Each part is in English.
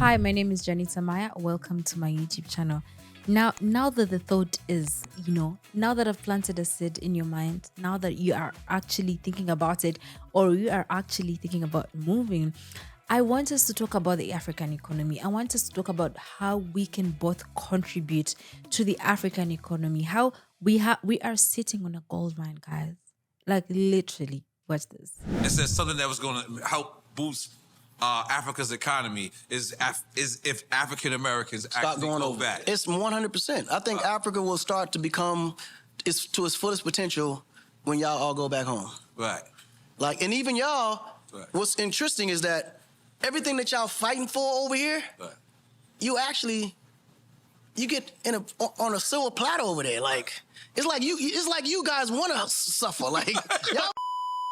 Hi, my name is Janita Maya. Welcome to my YouTube channel. Now that the thought is, now that I've planted a seed in your mind, now that you are actually thinking about it, or you are actually thinking about moving, I want us to talk about the African economy. I want us to talk about how we can both contribute to the African economy, how we are sitting on a gold mine, guys. Like literally, watch this. It says something that was going to help boost Africa's economy is if African Americans actually go back. It's 100%. I think Africa will start to become to its fullest potential when y'all all go back home. Right. Like, and even y'all, right. What's interesting is that everything that y'all fighting for over here, right. you get on a silver platter over there. Like, it's like you guys want to suffer. Like, y'all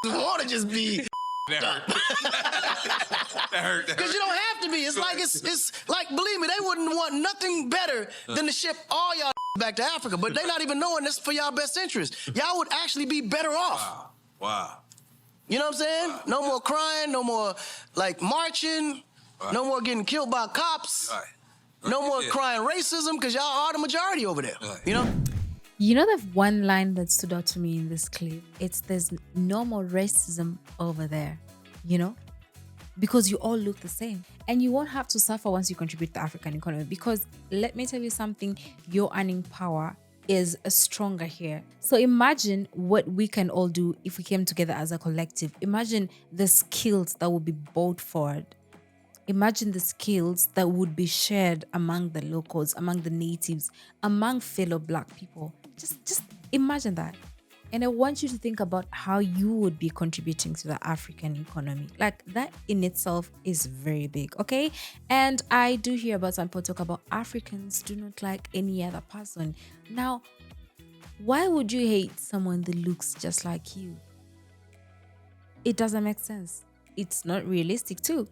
want to just be. That hurt. Because you don't have to be. It's like, believe me, they wouldn't want nothing better than to ship all y'all back to Africa. But they not even knowing this for y'all best interest. Y'all would actually be better off. Wow. You know what I'm saying? Wow. No more crying, no more like marching, no more getting killed by cops, no more crying racism because y'all are the majority over there. You know? You know the one line that stood out to me in this clip? It's there's no more racism over there, because you all look the same. And you won't have to suffer once you contribute to the African economy, because let me tell you something, your earning power is stronger here. So imagine what we can all do if we came together as a collective. Imagine the skills that would be brought forward. Imagine the skills that would be shared among the locals, among the natives, among fellow Black people. Just imagine that. And I want you to think about how you would be contributing to the African economy. Like, that in itself is very big, okay? And I do hear about some people talk about Africans do not like any other person. Now, why would you hate someone that looks just like you? It doesn't make sense. It's not realistic too.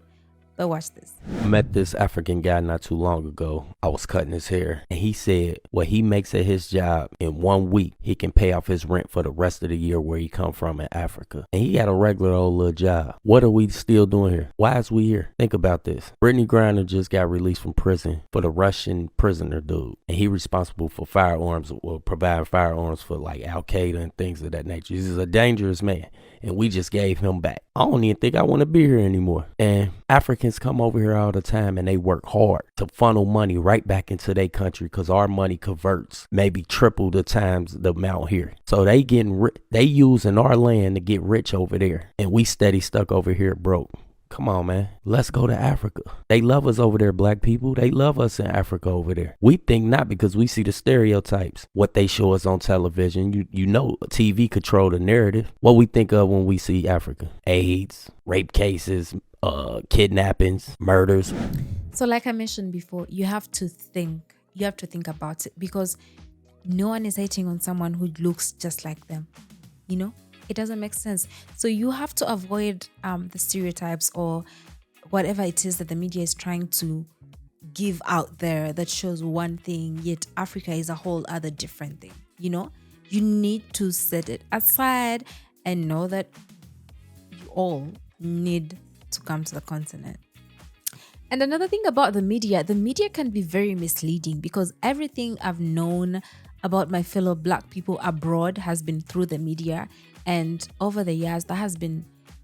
But watch this. I met this African guy not too long ago. I was cutting his hair, and he said what he makes at his job in 1 week, he can pay off his rent for the rest of the year where he come from in Africa. And he got a regular old little job. What are we still doing here? Why is we here? Think about this. Brittany Griner just got released from prison for the Russian prisoner dude. And he responsible for firearms, or providing firearms for like Al-Qaeda and things of that nature. He's a dangerous man. And we just gave him back. I don't even think I want to be here anymore. And Africans come over here all the time and they work hard to funnel money right back into their country, because our money converts maybe triple the times the amount here. So they using our land to get rich over there. And we steady stuck over here broke. Come on, man. Let's go to Africa. They love us over there, Black people. They love us in Africa over there. We think not, because we see the stereotypes, what they show us on television. You know, TV control the narrative. What we think of when we see Africa: AIDS, rape cases, kidnappings, murders. So like I mentioned before, you have to think about it, because no one is hating on someone who looks just like them. It doesn't make sense. So you have to avoid the stereotypes or whatever it is that the media is trying to give out there that shows one thing, yet Africa is a whole other different thing. You need to set it aside and know that you all need to come to the continent. And another thing about the media can be very misleading, because everything I've known about my fellow Black people abroad has been through the media. And over the years,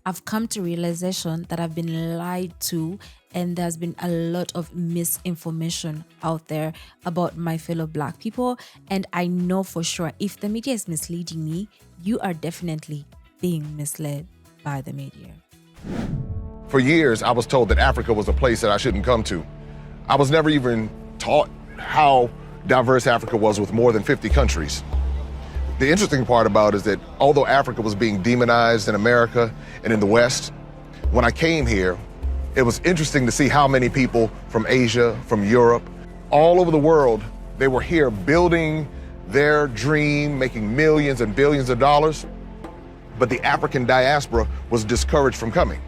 I've come to realization that I've been lied to, and there's been a lot of misinformation out there about my fellow Black people. And I know for sure, if the media is misleading me, you are definitely being misled by the media. For years, I was told that Africa was a place that I shouldn't come to. I was never even taught how diverse Africa was, with more than 50 countries. The interesting part about it is that although Africa was being demonized in America and in the West, when I came here, it was interesting to see how many people from Asia, from Europe, all over the world, they were here building their dream, making millions and billions of dollars, but the African diaspora was discouraged from coming.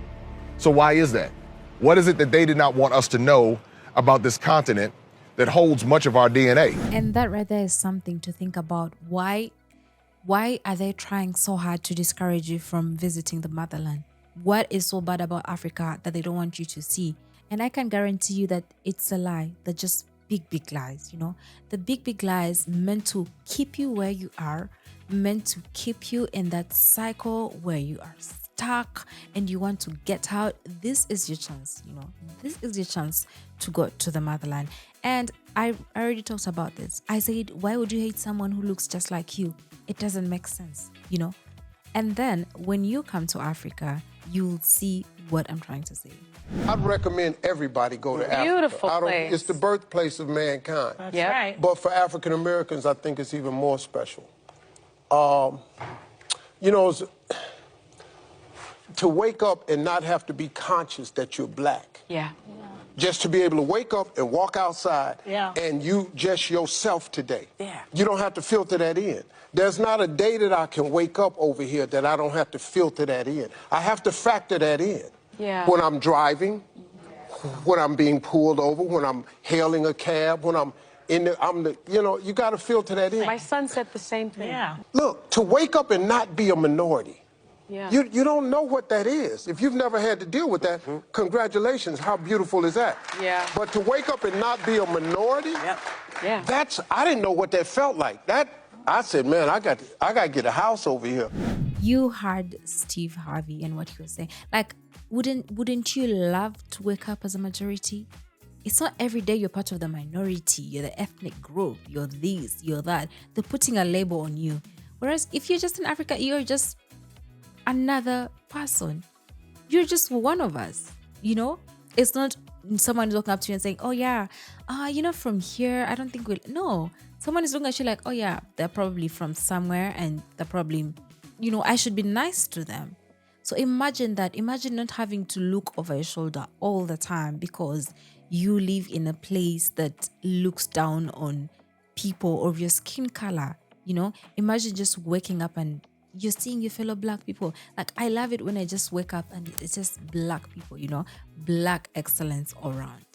So why is that? What is it that they did not want us to know about this continent that holds much of our DNA? And that right there is something to think about. Why are they trying so hard to discourage you from visiting the motherland? What is so bad about Africa that they don't want you to see? And I can guarantee you that it's a lie. They're just big, big lies, you know? The big, big lies meant to keep you where you are, meant to keep you in that cycle where you are stuck and you want to get out. This is your chance, you know? This is your chance to go to the motherland. And I already talked about this. I said, why would you hate someone who looks just like you? It doesn't make sense, you know? And then when you come to Africa, you'll see what I'm trying to say. I'd recommend everybody go to Africa. Beautiful place. It's the birthplace of mankind. That's right. But for African Americans, I think it's even more special. You know, to wake up and not have to be conscious that you're black. Yeah. Just to be able to wake up and walk outside and you just yourself today. Yeah. You don't have to filter that in. There's not a day that I can wake up over here that I don't have to filter that in. I have to factor that in. Yeah. When I'm driving, when I'm being pulled over, when I'm hailing a cab, when I'm in the, you know, you got to filter that in. My son said the same thing. Yeah. Look, to wake up and not be a minority. Yeah. You don't know what that is. If you've never had to deal with that, congratulations. How beautiful is that? Yeah. But to wake up and not be a minority, Yeah. I didn't know what that felt like. I said, man, I got to get a house over here. You heard Steve Harvey and what he was saying. Like, wouldn't you love to wake up as a majority? It's not every day you're part of the minority. You're the ethnic group. You're this, you're that. They're putting a label on you. Whereas if you're just in Africa, you're just another person. You're just one of us, you know? It's not someone looking up to you and saying, oh yeah, you know, from here, I don't think we'll... No. Someone is looking at you like, oh yeah, they're probably from somewhere and they're probably, you know, I should be nice to them. So imagine that. Imagine not having to look over your shoulder all the time because you live in a place that looks down on people of your skin color, you know? Imagine just waking up and you're seeing your fellow black people. Like, I love it when I just wake up and it's just black people, you know, black excellence all around.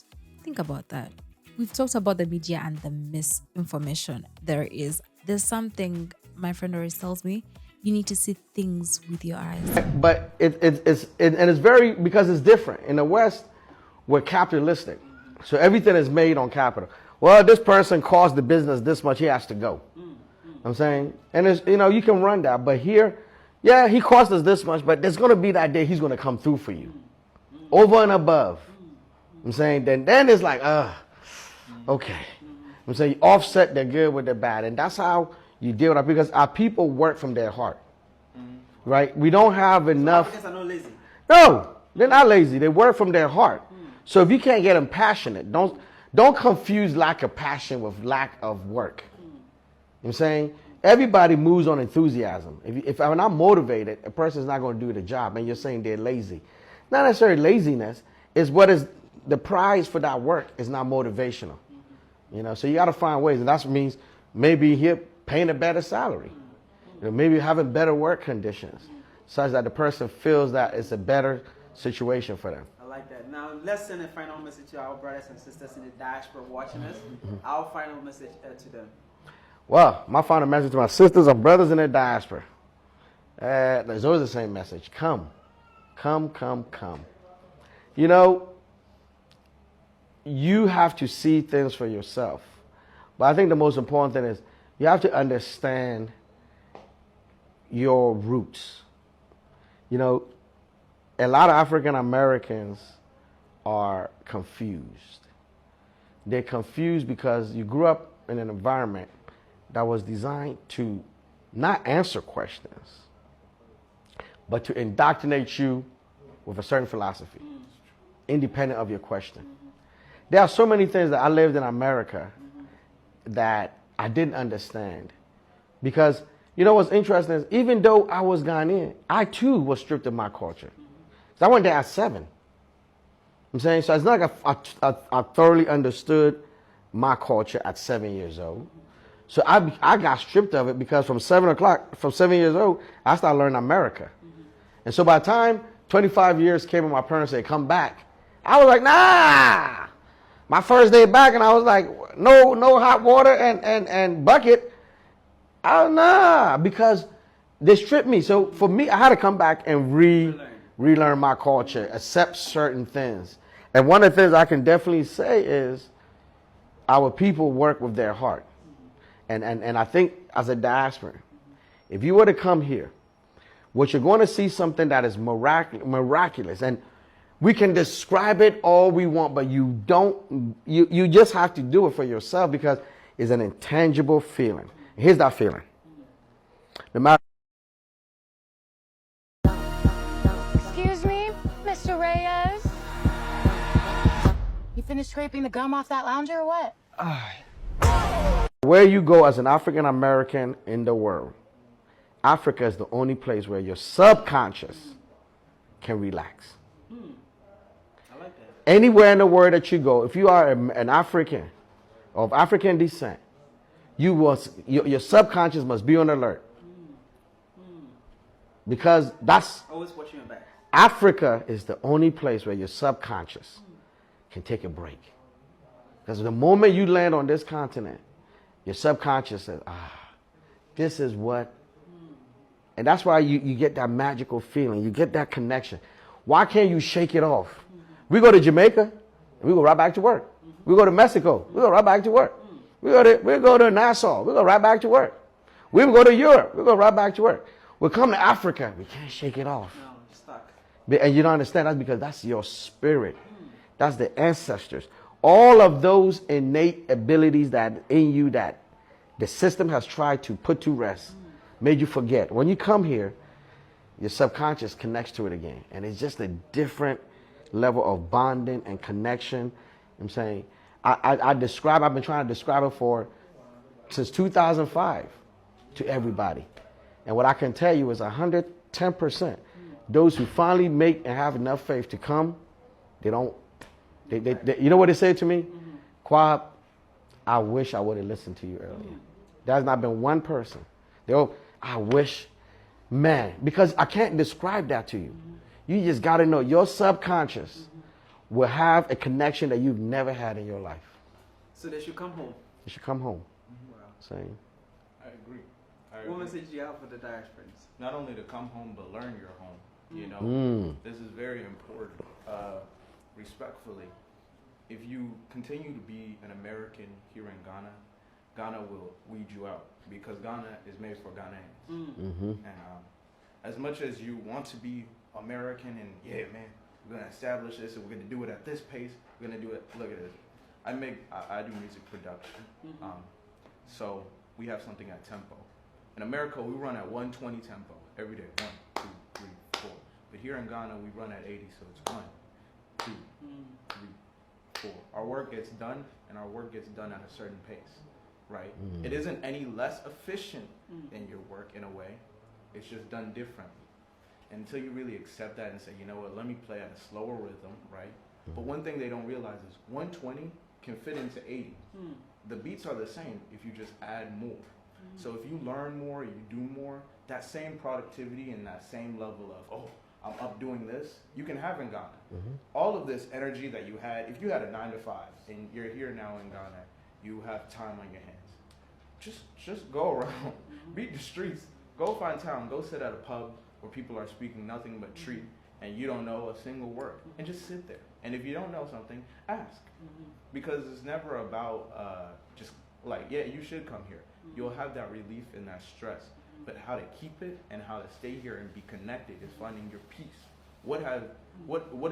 Think about that. We've talked about the media and the misinformation. There's something my friend always tells me, you need to see things with your eyes. But it's very, because it's different. In the West, we're capitalistic. So everything is made on capital. Well, this person cost the business this much, he has to go. I'm saying, and it's, you know, you can run that, but here, yeah, he cost us this much, but there's going to be that day he's going to come through for you, over and above. I'm saying, then it's like, okay. I'm saying, you offset the good with the bad, and that's how you deal with it, because our people work from their heart, right? We don't have enough. Africans are not lazy. No, they're not lazy. They work from their heart. So if you can't get them passionate, don't confuse lack of passion with lack of work. You know what I'm saying? Everybody moves on enthusiasm. If I'm not motivated, a person's not going to do the job, and you're saying they're lazy. Not necessarily laziness, is what is the prize for that work is not motivational. You know, so you got to find ways, and that means maybe here paying a better salary. You know, maybe having better work conditions, such that the person feels that it's a better situation for them. I like that. Now, let's send a final message to our brothers and sisters in the diaspora watching us. Our final message to them. Well, my final message to my sisters and brothers in the diaspora. There's always the same message. Come. Come, come, come. You know, you have to see things for yourself. But I think the most important thing is you have to understand your roots. You know, a lot of African Americans are confused. They're confused because you grew up in an environment that was designed to not answer questions, but to indoctrinate you with a certain philosophy, independent of your question. There are so many things that I lived in America that I didn't understand. Because, you know what's interesting is, even though I was Ghanaian, I too was stripped of my culture. So I went there at 7. I'm saying, so it's not like I thoroughly understood my culture at 7 years old. So I got stripped of it because from 7 years old, I started learning America. And so by the time 25 years came and my parents said, come back, I was like, nah. My first day back, and I was like, no hot water and bucket. Nah, because they stripped me. So for me, I had to come back and relearn my culture, accept certain things, And one of the things I can definitely say is our people work with their heart. And I think as a diaspora, if you were to come here, what you're going to see something that is miraculous. And we can describe it all we want, but you just have to do it for yourself because it's an intangible feeling. Here's that feeling. No matter. Excuse me, Mr. Reyes? You finished scraping the gum off that lounger or what? Where you go as an African American in the world, Africa is the only place where your subconscious can relax. I like that. Anywhere in the world that you go, if you are an African of African descent, your subconscious must be on alert. Because that's Always watching your back. Africa is the only place where your subconscious can take a break. Because the moment you land on this continent, your subconscious says, this is what. And that's why you get that magical feeling. You get that connection. Why can't you shake it off? We go to Jamaica, and we go right back to work. We go to Mexico, we go right back to work. We go to Nassau, we go right back to work. We go to Europe, we go right back to work. We come to Africa, we can't shake it off. No, you're stuck. And you don't understand, that's because that's your spirit. That's the ancestors. All of those innate abilities that in you that the system has tried to put to rest, made you forget. When you come here, your subconscious connects to it again. And it's just a different level of bonding and connection. I'm saying, I've been trying to describe it since 2005 to everybody. And what I can tell you is 110%. Those who finally make and have enough faith to come, they you know what they said to me? Quab, I wish I would have listened to you earlier. There's not been one person. I wish, man, because I can't describe that to you. You just got to know your subconscious will have a connection that you've never had in your life. So they should come home. They should come home. Wow. Same. I agree. What message do you have for the diasporans? Not only to come home, but learn your home. You know, this is very important. Respectfully, if you continue to be an American here in Ghana, Ghana will weed you out because Ghana is made for Ghanaians. And as much as you want to be American and yeah, man, we're gonna establish this and we're gonna do it at this pace. We're gonna do it. Look at this. I do music production. So we have something at tempo. In America, we run at 120 tempo every day. 1, 2, 3, 4. But here in Ghana, we run at 80, so it's 1, 2, 3, 4. Our work gets done, and our work gets done at a certain pace, right? It isn't any less efficient than your work in a way. It's just done differently. And until you really accept that and say, you know what, let me play at a slower rhythm, right? But one thing they don't realize is 120 can fit into 80. The beats are the same if you just add more. So if you learn more, you do more, that same productivity and that same level of, oh, I'm up doing this, you can have in Ghana. All of this energy that you had, if you had a 9 to 5 and you're here now in Ghana, you have time on your hands. Just go around, beat the streets, go find town, go sit at a pub where people are speaking nothing but treat and you don't know a single word, and just sit there. And if you don't know something, ask. Because it's never about just like, yeah, you should come here. You'll have that relief and that stress. But how to keep it and how to stay here and be connected is finding your peace. What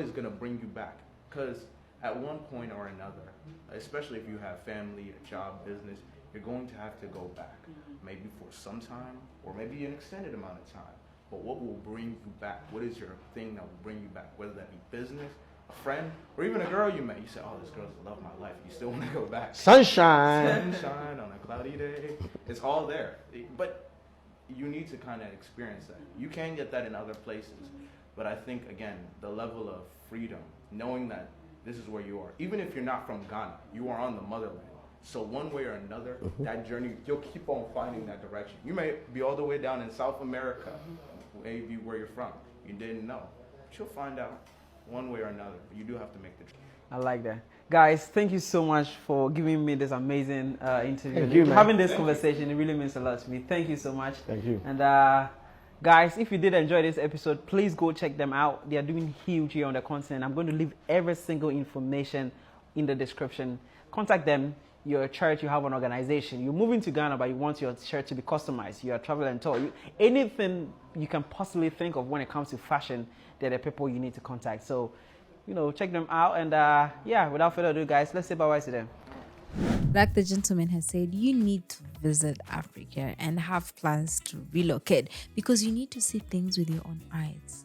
is going to bring you back? Because at one point or another, especially if you have family, a job, business, you're going to have to go back. Maybe for some time or maybe an extended amount of time. But what will bring you back? What is your thing that will bring you back? Whether that be business, a friend, or even a girl you met. You say, oh, this girl's the love of my life. You still want to go back. Sunshine. Sunshine on a cloudy day. It's all there. But you need to kind of experience that. You can get that in other places. But I think, again, the level of freedom, knowing that this is where you are. Even if you're not from Ghana, you are on the motherland. So one way or another, that journey, you'll keep on finding that direction. You may be all the way down in South America, maybe where you're from. You didn't know. But you'll find out one way or another. But you do have to make the choice. I like that. Guys, thank you so much for giving me this amazing interview. Thank you, man. Having this conversation, it really means a lot to me. Thank you so much. Thank you. And Guys, if you did enjoy this episode, please go check them out. They are doing huge here on the continent. I'm going to leave every single information in the description. Contact them. You're a church, you have an organization. You're moving to Ghana, but you want your shirt to be customized. You're a travel and tour. Anything you can possibly think of when it comes to fashion, they're the people you need to contact. So, check them out. And yeah, without further ado, guys, let's say bye-bye to them. Like the gentleman has said, you need to visit Africa and have plans to relocate because you need to see things with your own eyes.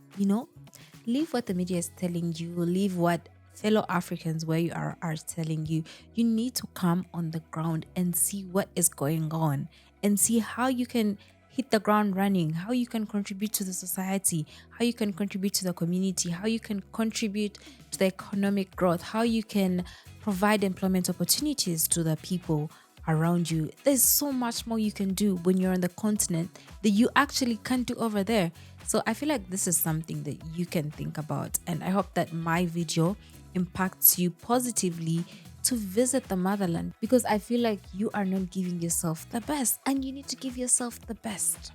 Leave what the media is telling you, leave what fellow Africans where you are telling you. You need to come on the ground and see what is going on and see how you can hit the ground running, how you can contribute to the society, how you can contribute to the community, how you can contribute to the economic growth, how you can provide employment opportunities to the people around you. There's so much more you can do when you're on the continent that you actually can't do over there. So I feel like this is something that you can think about, and I hope that my video impacts you positively to visit the motherland, because I feel like you are not giving yourself the best, and you need to give yourself the best.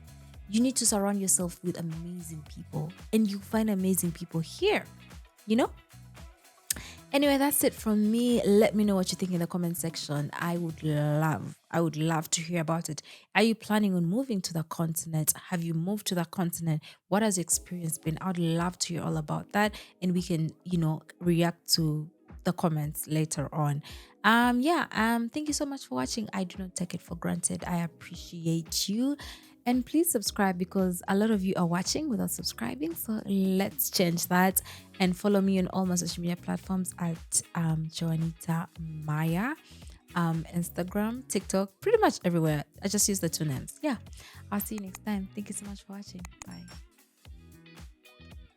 You need to surround yourself with amazing people, and you find amazing people here, Anyway, that's it from me. Let me know what you think in the comment section. I would love to hear about it. Are you planning on moving to the continent? Have you moved to the continent? What has your experience been? I would love to hear all about that, and we can, react to the comments later on. Thank you so much for watching. I do not take it for granted. I appreciate you. And please subscribe, because a lot of you are watching without subscribing. So let's change that. And follow me on all my social media platforms at Joanita Maya. Instagram, TikTok, pretty much everywhere. I just use the two names. Yeah. I'll see you next time. Thank you so much for watching. Bye.